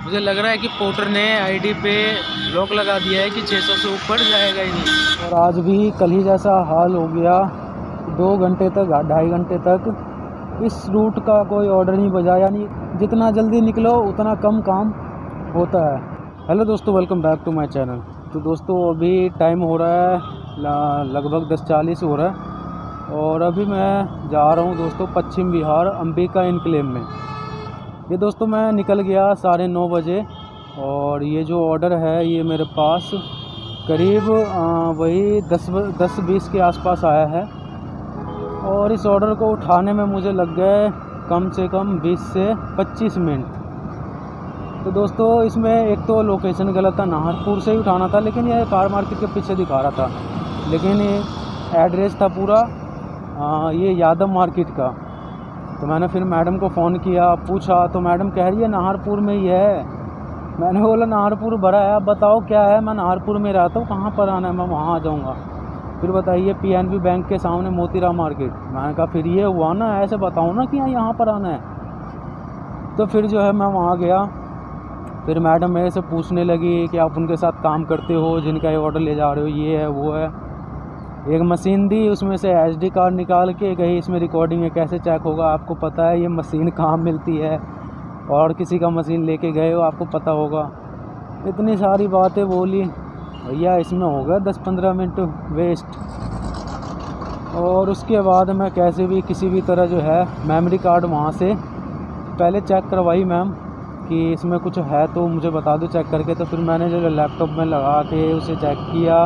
मुझे लग रहा है कि पोर्टर ने आईडी पे लॉक लगा दिया है कि 600 से ऊपर जाएगा ही नहीं। और आज भी कल ही जैसा हाल हो गया, 2 घंटे तक 2.5 घंटे तक इस रूट का कोई ऑर्डर नहीं बजा, यानी जितना जल्दी निकलो उतना कम काम होता है। हेलो दोस्तों, welcome back to my channel. तो दोस्तों अभी टाइम हो रहा है लगभग 10:40 हो रहा है और अभी मैं जा रहा हूँ दोस्तों पश्चिम बिहार अंबिका इनक्लेव में। ये दोस्तों मैं निकल गया 9:30 बजे और ये जो ऑर्डर है ये मेरे पास करीब वही 10-20 के आसपास आया है और इस ऑर्डर को उठाने में मुझे लग गए कम से कम 20 से 25 मिनट। तो दोस्तों इसमें एक तो लोकेशन गलत था, नाहरपुर से ही उठाना था लेकिन ये कार मार्केट के पीछे दिखा रहा था, लेकिन ये एड्रेस था पूरा ये यादव मार्केट का। तो मैंने फिर मैडम को फ़ोन किया, पूछा तो मैडम कह रही है नाहरपुर में ही है। मैंने बोला नाहरपुर भरा है, आप बताओ क्या है। मैं नाहरपुर में रहता हूँ, कहाँ पर आना है, मैं वहाँ आ जाऊँगा। फिर बताइए PNB बैंक के सामने मोतीराम मार्केट। मैंने कहा फिर ये हुआ ना, ऐसे बताओ ना कि यहाँ पर आना है। तो फिर जो है मैं वहाँ गया, फिर मैडम मेरे से पूछने लगी कि आप उनके साथ काम करते हो जिनका ये ऑर्डर ले जा रहे हो, ये है वो है। एक मशीन दी, उसमें से SD कार्ड निकाल के कही इसमें रिकॉर्डिंग है, कैसे चेक होगा, आपको पता है ये मशीन कहाँ मिलती है और किसी का मशीन लेके गए हो आपको पता होगा। इतनी सारी बातें बोली, भैया इसमें हो गया 10-15 मिनट वेस्ट। और उसके बाद मैं कैसे भी किसी भी तरह जो है मेमोरी कार्ड वहाँ से पहले चेक करवाई मैम कि इसमें कुछ है तो मुझे बता दो चेक करके। तो फिर मैंने जो लैपटॉप में लगा के उसे चेक किया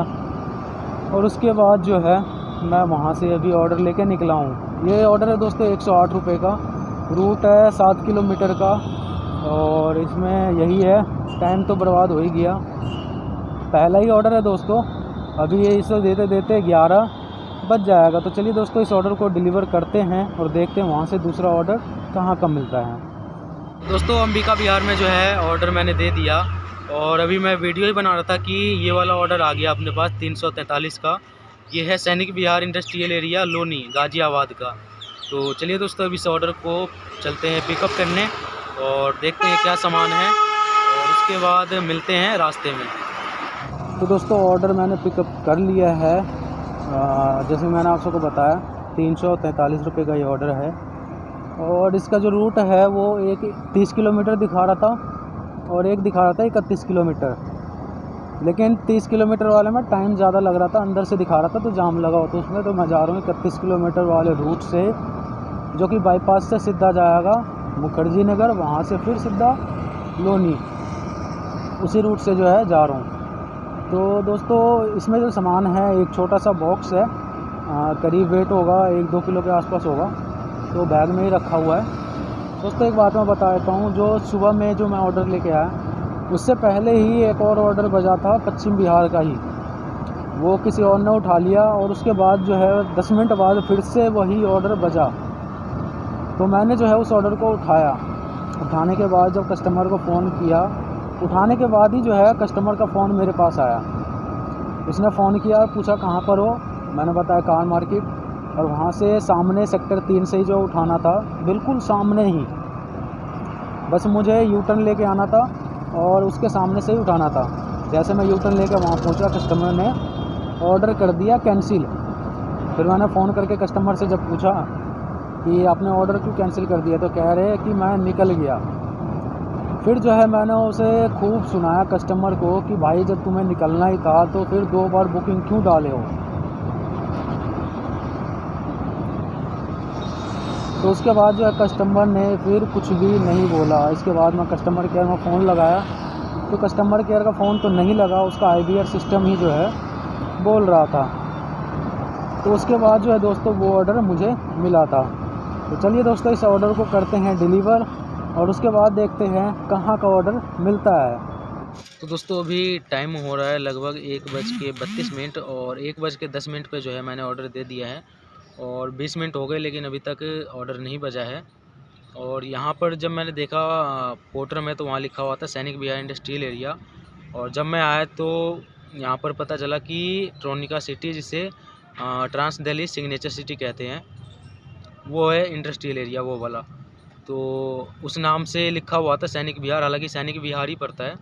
और उसके बाद जो है मैं वहाँ से अभी ऑर्डर लेके निकला हूँ। ये ऑर्डर है दोस्तों 108 रुपये का, रूट है 7 किलोमीटर का और इसमें यही है, टाइम तो बर्बाद हो ही गया। पहला ही ऑर्डर है दोस्तों, अभी ये इसे देते देते 11 बज जाएगा। तो चलिए दोस्तों इस ऑर्डर को डिलीवर करते हैं और देखते हैं वहाँ से दूसरा ऑर्डर कहाँ का मिलता है। दोस्तों अंबिका बिहार में जो है ऑर्डर मैंने दे दिया और अभी मैं वीडियो ही बना रहा था कि ये वाला ऑर्डर आ गया अपने पास 343 का। ये है सैनिक बिहार इंडस्ट्रियल एरिया लोनी गाज़ियाबाद का। तो चलिए दोस्तों अभी इस ऑर्डर को चलते हैं पिकअप करने और देखते हैं क्या सामान है और उसके बाद मिलते हैं रास्ते में। तो दोस्तों ऑर्डर मैंने पिकअप कर लिया है, जैसे मैंने आप सबको बताया 343 रुपये का ये ऑर्डर है और इसका जो रूट है वो एक 30 किलोमीटर दिखा रहा था और एक दिखा रहा था 31 किलोमीटर। लेकिन 30 किलोमीटर वाले में टाइम ज़्यादा लग रहा था, अंदर से दिखा रहा था तो जाम लगा होता उसमें। तो मैं जा रहा हूँ 31 किलोमीटर वाले रूट से, जो कि बाईपास से सीधा जाएगा मुखर्जी नगर, वहाँ से फिर सीधा लोनी, उसी रूट से जो है जा रहा हूँ। तो दोस्तों इसमें जो सामान है एक छोटा सा बॉक्स है, करीब वेट होगा 1-2 किलो के आसपास होगा, तो बैग में ही रखा हुआ है। दोस्तों एक बात मैं बता देता हूँ, जो सुबह में जो मैं ऑर्डर लेके आया उससे पहले ही एक और ऑर्डर बजा था पश्चिम बिहार का ही, वो किसी और ने उठा लिया और उसके बाद जो है 10 मिनट बाद फिर से वही ऑर्डर बजा। तो मैंने जो है उस ऑर्डर को उठाया। उठाने के बाद जब कस्टमर को फ़ोन किया, उठाने के बाद ही जो है कस्टमर का फ़ोन मेरे पास आया। उसने फ़ोन किया, पूछा कहाँ पर हो, मैंने बताया कार मार्केट, और वहाँ से सामने सेक्टर 3 से ही जो उठाना था, बिल्कुल सामने ही, बस मुझे U-टर्न लेके आना था और उसके सामने से ही उठाना था। जैसे मैं U-टर्न लेके वहाँ पहुँचा, कस्टमर ने ऑर्डर कर दिया कैंसिल। फिर मैंने फ़ोन करके कस्टमर से जब पूछा कि आपने ऑर्डर क्यों कैंसिल कर दिया, तो कह रहे कि मैं निकल गया। फिर जो है मैंने उसे खूब सुनाया कस्टमर को कि भाई जब तुम्हें निकलना ही था तो फिर 2 बार बुकिंग क्यों डाले हो। तो उसके बाद जो है कस्टमर ने फिर कुछ भी नहीं बोला। इसके बाद मैं कस्टमर केयर में फ़ोन लगाया तो कस्टमर केयर का फ़ोन तो नहीं लगा, उसका IVR सिस्टम ही जो है बोल रहा था। तो उसके बाद जो है दोस्तों वो ऑर्डर मुझे मिला था। तो चलिए दोस्तों इस ऑर्डर को करते हैं डिलीवर और उसके बाद देखते हैं कहाँ का ऑर्डर मिलता है। तो दोस्तों अभी टाइम हो रहा है लगभग 1:32 और 1:10 पे जो है मैंने ऑर्डर दे दिया है और 20 मिनट हो गए लेकिन अभी तक ऑर्डर नहीं बजा है। और यहाँ पर जब मैंने देखा पोर्टर में तो वहाँ लिखा हुआ था सैनिक बिहार इंडस्ट्रियल एरिया, और जब मैं आया तो यहाँ पर पता चला कि ट्रोनिका सिटी, जिसे ट्रांस दिल्ली सिग्नेचर सिटी कहते हैं, वो है इंडस्ट्रियल एरिया वो वाला। तो उस नाम से लिखा हुआ था सैनिक विहार, हालांकि सैनिक विहार ही पड़ता है।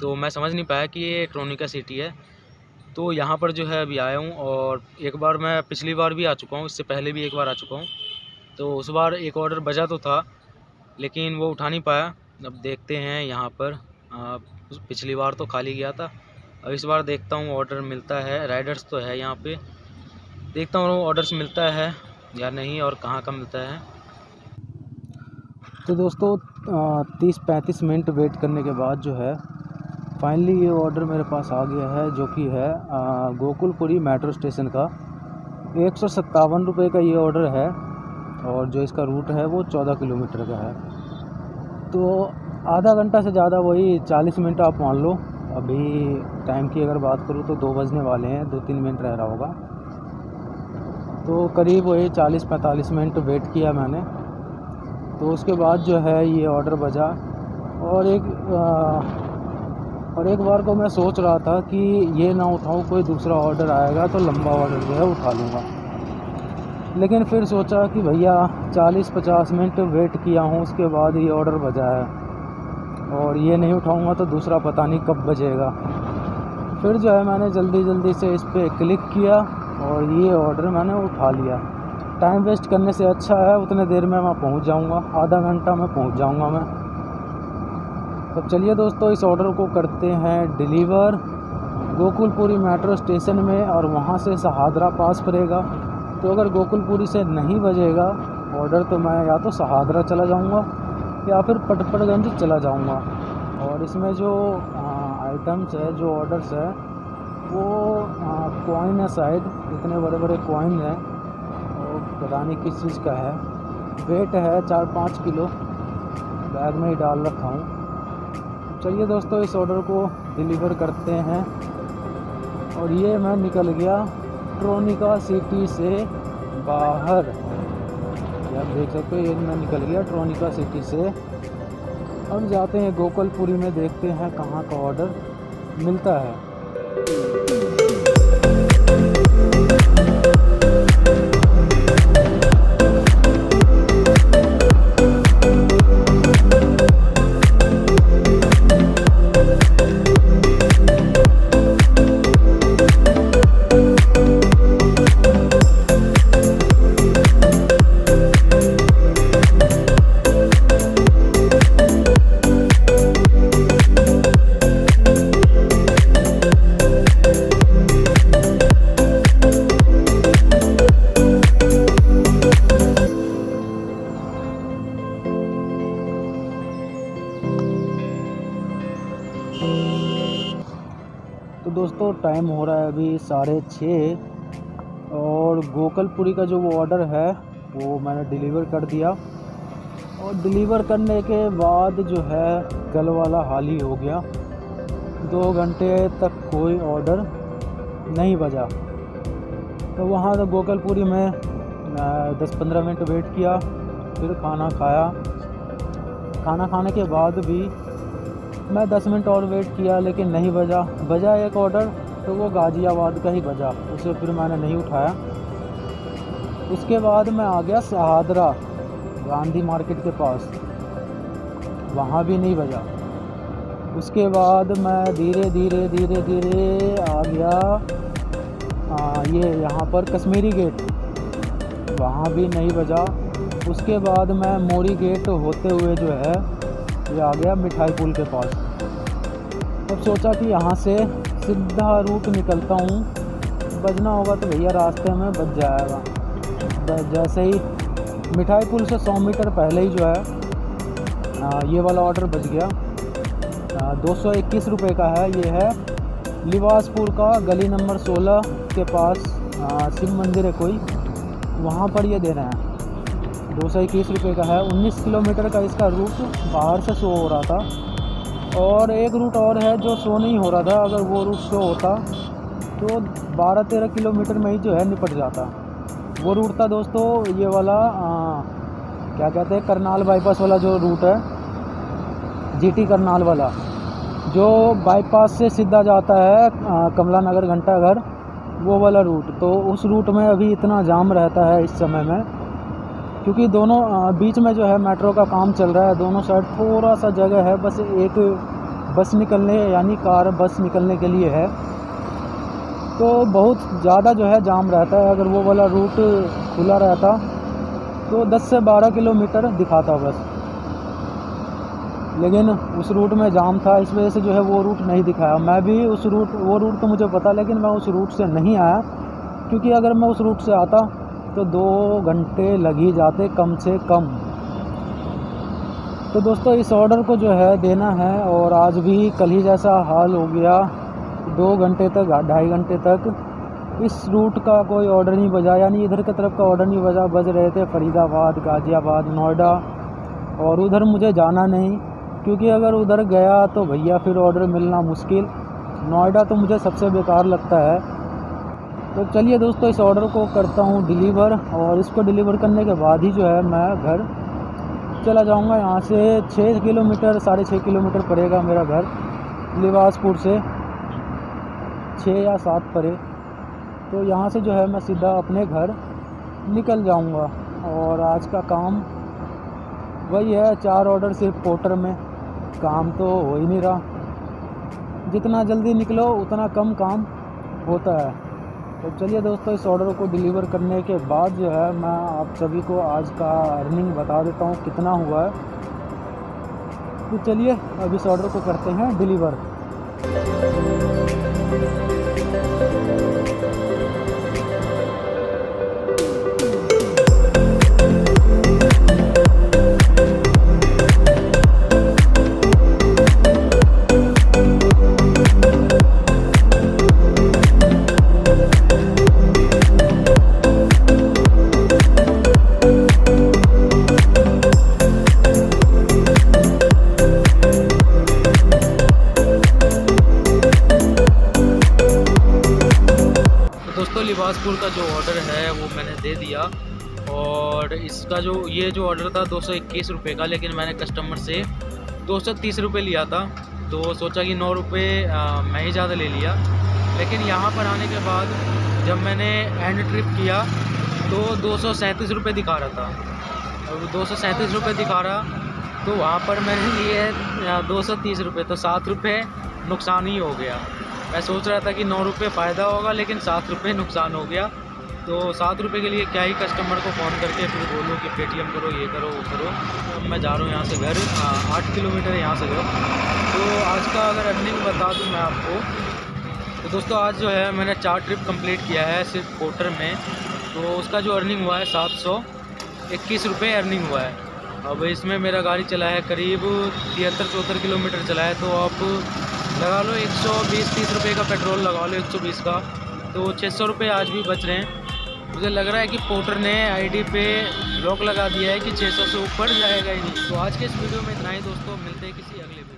तो मैं समझ नहीं पाया कि ये ट्रोनिका सिटी है। तो यहाँ पर जो है अभी आया हूँ, और एक बार मैं पिछली बार भी आ चुका हूँ, इससे पहले भी एक बार आ चुका हूँ। तो उस बार एक ऑर्डर बजा तो था, लेकिन वो उठा नहीं पाया। अब देखते हैं यहाँ पर, पिछली बार तो खाली गया था, अब इस बार देखता हूँ ऑर्डर मिलता है। राइडर्स तो है यहाँ पे, देखता हूँ ऑर्डर्स मिलता है या नहीं और कहाँ का मिलता है। तो दोस्तों 30-35 मिनट वेट करने के बाद जो है फाइनली ये ऑर्डर मेरे पास आ गया है, जो कि है गोकुलपुरी मेट्रो स्टेशन का। 157 रुपये का ये ऑर्डर है, और जो इसका रूट है वो 14 किलोमीटर का है। तो आधा घंटा से ज़्यादा, वही 40 मिनट आप मान लो। अभी टाइम की अगर बात करूँ तो 2 बजने वाले हैं, 2-3 मिनट रह रहा होगा। तो करीब वही 40-45 मिनट वेट किया मैंने। तो उसके बाद जो है ये ऑर्डर बजा, और एक बार को मैं सोच रहा था कि ये ना उठाऊं, कोई दूसरा ऑर्डर आएगा तो लंबा ऑर्डर जो है उठा लूँगा। लेकिन फिर सोचा कि भैया 40-50 मिनट वेट किया हूँ, उसके बाद ये ऑर्डर बजा है, और ये नहीं उठाऊँगा तो दूसरा पता नहीं कब बजेगा। फिर जो है मैंने जल्दी से इस पर क्लिक किया, और ये ऑर्डर मैंने उठा लिया। टाइम वेस्ट करने से अच्छा है उतने देर में मैं पहुंच जाऊंगा, आधा घंटा में पहुंच जाऊंगा मैं। तो चलिए दोस्तों, इस ऑर्डर को करते हैं डिलीवर गोकुलपुरी मेट्रो स्टेशन में, और वहां से सहादरा पास पड़ेगा। तो अगर गोकुलपुरी से नहीं बजेगा ऑर्डर तो मैं या तो सहादरा चला जाऊंगा या फिर पटपड़गंज चला जाऊंगा। और इसमें जो आइटम्स है, जो ऑर्डर्स है, वो कॉइन है शायद, इतने बड़े बड़े कॉइन हैं, और पता नहीं किस चीज़ का है। वेट है 4-5 किलो, बैग में ही डाल रखा हूँ। चलिए दोस्तों, इस ऑर्डर को डिलीवर करते हैं। और ये मैं निकल गया ट्रोनिका सिटी से बाहर, आप देख सकते हो, ये मैं निकल गया ट्रोनिका सिटी से। अब जाते हैं गोकुलपुरी में, देखते हैं कहाँ का ऑर्डर मिलता है। तो दोस्तों टाइम हो रहा है अभी 6:30, और गोकुलपुरी का जो वो ऑर्डर है वो मैंने डिलीवर कर दिया। और डिलीवर करने के बाद जो है कल वाला हाल ही हो गया, 2 घंटे तक कोई ऑर्डर नहीं बजा। तो वहाँ तो गोकुलपुरी में 10-15 मिनट वेट किया, फिर खाना खाया। खाना खाने के बाद भी मैं 10 मिनट और वेट किया, लेकिन नहीं बजा एक ऑर्डर, तो वो गाज़ियाबाद का ही बजा, उसे फिर मैंने नहीं उठाया। उसके बाद मैं आ गया सहादरा, गांधी मार्केट के पास, वहाँ भी नहीं बजा। उसके बाद मैं धीरे धीरे आ गया ये यहाँ पर कश्मीरी गेट, वहाँ भी नहीं बजा। उसके बाद मैं मोरी गेट होते हुए जो है ये आ गया मिठाई पुल के पास। अब सोचा कि यहाँ से सीधा रूट निकलता हूँ, बजना होगा तो भैया रास्ते में बच जाएगा। जैसे ही मिठाई पुल से 100 मीटर पहले ही जो है ये वाला ऑर्डर बच गया। 221 रुपये का है। ये है लिबासपुर का, गली नंबर 16 के पास शिव मंदिर है कोई, वहाँ पर ये दे रहे हैं। 221 रुपये का है। 19 किलोमीटर का इसका रूट बाहर से शो हो रहा था, और एक रूट और है जो शो नहीं हो रहा था। अगर वो रूट शो होता तो 12-13 किलोमीटर में ही जो है निपट जाता। वो रूट था दोस्तों ये वाला क्या कहते हैं, करनाल बाईपास वाला जो रूट है, जीटी करनाल वाला, जो बाईपास से सीधा जाता है कमला नगर घंटाघर, वो वाला रूट। तो उस रूट में अभी इतना जाम रहता है इस समय में क्योंकि दोनों बीच में जो है मेट्रो का काम चल रहा है, दोनों साइड थोड़ा सा जगह है, बस एक बस निकलने यानी कार बस निकलने के लिए है। तो बहुत ज़्यादा जो है जाम रहता है। अगर वो वाला रूट खुला रहता तो 10 से 12 किलोमीटर दिखाता बस, लेकिन उस रूट में जाम था, इस वजह से जो है वो रूट नहीं दिखाया। मैं भी वो रूट तो मुझे पता, लेकिन मैं उस रूट से नहीं आया, क्योंकि अगर मैं उस रूट से आता तो 2 घंटे लग ही जाते कम से कम। तो दोस्तों इस ऑर्डर को जो है देना है, और आज भी कल ही जैसा हाल हो गया। 2 घंटे तक 2.5 घंटे तक इस रूट का कोई ऑर्डर नहीं बजा, यानी इधर की तरफ का ऑर्डर नहीं बजा। बज रहे थे फरीदाबाद, गाज़ियाबाद, नोएडा, और उधर मुझे जाना नहीं, क्योंकि अगर उधर गया तो भैया फिर ऑर्डर मिलना मुश्किल। नोएडा तो मुझे सबसे बेकार लगता है। तो चलिए दोस्तों इस ऑर्डर को करता हूँ डिलीवर, और इसको डिलीवर करने के बाद ही जो है मैं घर चला जाऊँगा। यहाँ से 6 किलोमीटर 6.5 किलोमीटर पड़ेगा मेरा घर, लिबासपुर से 6 या 7 पड़े। तो यहाँ से जो है मैं सीधा अपने घर निकल जाऊँगा। और आज का काम वही है, 4 ऑर्डर सिर्फ पोर्टर में, काम तो हो ही नहीं रहा। जितना जल्दी निकलो उतना कम काम होता है। तो चलिए दोस्तों इस ऑर्डर को डिलीवर करने के बाद जो है मैं आप सभी को आज का अर्निंग बता देता हूँ कितना हुआ है। तो चलिए अब इस ऑर्डर को करते हैं डिलीवर। दोस्तों लिबासपुर का जो ऑर्डर है वो मैंने दे दिया, और इसका ये जो ऑर्डर था 221 रुपये का, लेकिन मैंने कस्टमर से 230 रुपये लिया था। तो सोचा कि 9 रुपये मैं ही ज़्यादा ले लिया। लेकिन यहाँ पर आने के बाद जब मैंने एंड ट्रिप किया तो 237 रुपये दिखा रहा था, और 237 रुपये दिखा रहा, तो वहाँ पर मैंने लिए 230 रुपये, तो 7 रुपये नुकसान ही हो गया। मैं सोच रहा था कि 9 रुपये फ़ायदा होगा, लेकिन 7 रुपये नुकसान हो गया। तो 7 रुपये के लिए क्या ही कस्टमर को फ़ोन करके फिर बोलूँ कि पेटीएम करो, ये करो, वो करो। तो मैं जा रहा हूँ यहाँ से घर, 8 किलोमीटर यहाँ से घर। तो आज का अगर अर्निंग बता दूँ मैं आपको, तो दोस्तों आज जो है मैंने 4 ट्रिप कंप्लीट किया है सिर्फ पोर्टर में। तो उसका जो अर्निंग हुआ है 721 रुपये अर्निंग हुआ है। अब इसमें मेरा गाड़ी चला है करीब 73-74 किलोमीटर चला है। तो आप लगा लो 120-30 रुपये का पेट्रोल लगा लो, 120 का, तो 600 रुपये आज भी बच रहे हैं। मुझे लग रहा है कि पोर्टर ने आईडी पे लॉक लगा दिया है कि 600 से ऊपर जाएगा ही नहीं। तो आज के इस वीडियो में इतना ही दोस्तों, मिलते हैं किसी अगले वीडियो।